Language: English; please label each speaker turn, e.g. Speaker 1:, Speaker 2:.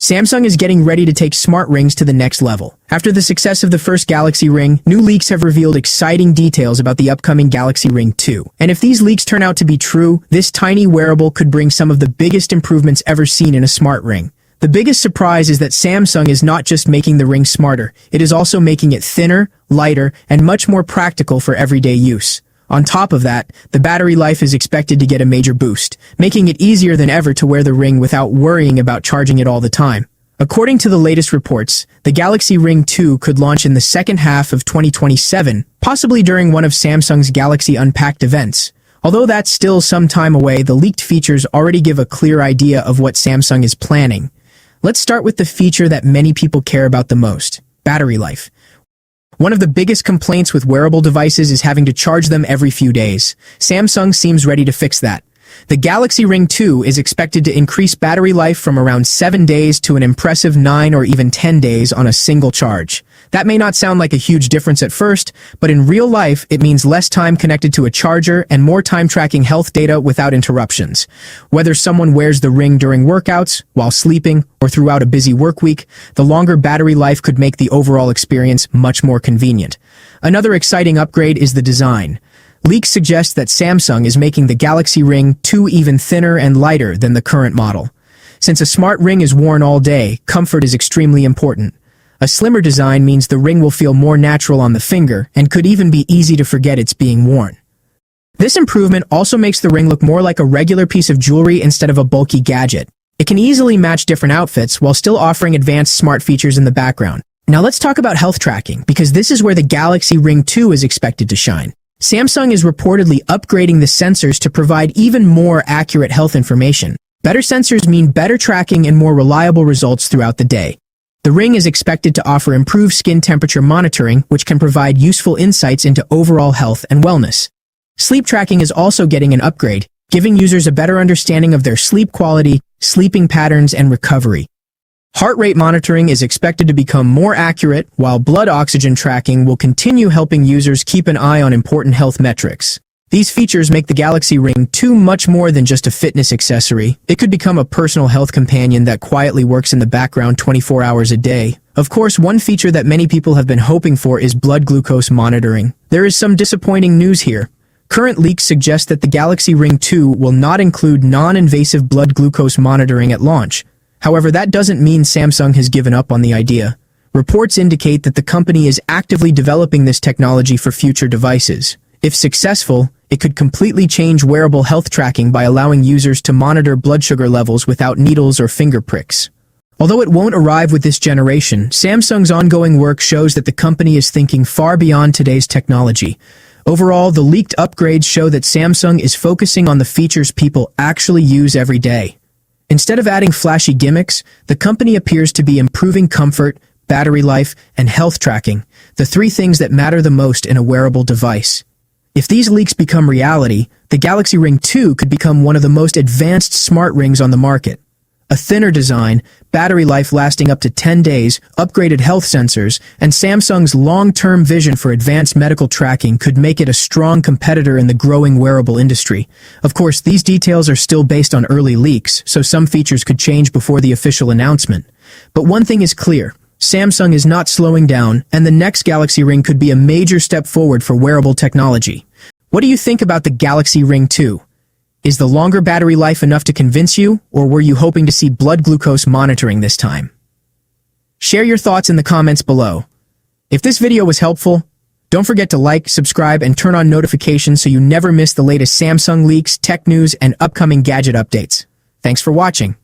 Speaker 1: Samsung is getting ready to take smart rings to the next level. After the success of the first Galaxy Ring, new leaks have revealed exciting details about the upcoming Galaxy Ring 2. And if these leaks turn out to be true, this tiny wearable could bring some of the biggest improvements ever seen in a smart ring. The biggest surprise is that Samsung is not just making the ring smarter, it is also making it thinner, lighter, and much more practical for everyday use. On top of that, the battery life is expected to get a major boost, making it easier than ever to wear the ring without worrying about charging it all the time. According to the latest reports, the Galaxy Ring 2 could launch in the second half of 2027, possibly during one of Samsung's Galaxy Unpacked events. Although that's still some time away, the leaked features already give a clear idea of what Samsung is planning. Let's start with the feature that many people care about the most: battery life. One of the biggest complaints with wearable devices is having to charge them every few days. Samsung seems ready to fix that. The Galaxy Ring 2 is expected to increase battery life from around 7 days to an impressive 9 or even 10 days on a single charge. That may not sound like a huge difference at first, but in real life, it means less time connected to a charger and more time tracking health data without interruptions. Whether someone wears the ring during workouts, while sleeping, or throughout a busy work week, the longer battery life could make the overall experience much more convenient. Another exciting upgrade is the design. Leaks suggest that Samsung is making the Galaxy Ring 2 even thinner and lighter than the current model. Since a smart ring is worn all day, comfort is extremely important. A slimmer design means the ring will feel more natural on the finger and could even be easy to forget it's being worn. This improvement also makes the ring look more like a regular piece of jewelry instead of a bulky gadget. It can easily match different outfits while still offering advanced smart features in the background. Now let's talk about health tracking, because this is where the Galaxy Ring 2 is expected to shine. Samsung is reportedly upgrading the sensors to provide even more accurate health information. Better sensors mean better tracking and more reliable results throughout the day. The ring is expected to offer improved skin temperature monitoring, which can provide useful insights into overall health and wellness. Sleep tracking is also getting an upgrade, giving users a better understanding of their sleep quality, sleeping patterns, and recovery. Heart rate monitoring is expected to become more accurate, while blood oxygen tracking will continue helping users keep an eye on important health metrics. These features make the Galaxy Ring 2 much more than just a fitness accessory. It could become a personal health companion that quietly works in the background 24 hours a day. Of course, one feature that many people have been hoping for is blood glucose monitoring. There is some disappointing news here. Current leaks suggest that the Galaxy Ring 2 will not include non-invasive blood glucose monitoring at launch. However, that doesn't mean Samsung has given up on the idea. Reports indicate that the company is actively developing this technology for future devices. If successful, it could completely change wearable health tracking by allowing users to monitor blood sugar levels without needles or finger pricks. Although it won't arrive with this generation, Samsung's ongoing work shows that the company is thinking far beyond today's technology. Overall, the leaked upgrades show that Samsung is focusing on the features people actually use every day. Instead of adding flashy gimmicks, the company appears to be improving comfort, battery life, and health tracking, the three things that matter the most in a wearable device. If these leaks become reality, the Galaxy Ring 2 could become one of the most advanced smart rings on the market. A thinner design, battery life lasting up to 10 days, upgraded health sensors, and Samsung's long-term vision for advanced medical tracking could make it a strong competitor in the growing wearable industry. Of course, these details are still based on early leaks, so some features could change before the official announcement. But one thing is clear: Samsung is not slowing down, and the next Galaxy Ring could be a major step forward for wearable technology. What do you think about the Galaxy Ring 2? Is the longer battery life enough to convince you, or were you hoping to see blood glucose monitoring this time? Share your thoughts in the comments below. If this video was helpful, don't forget to like, subscribe, and turn on notifications so you never miss the latest Samsung leaks, tech news, and upcoming gadget updates. Thanks for watching.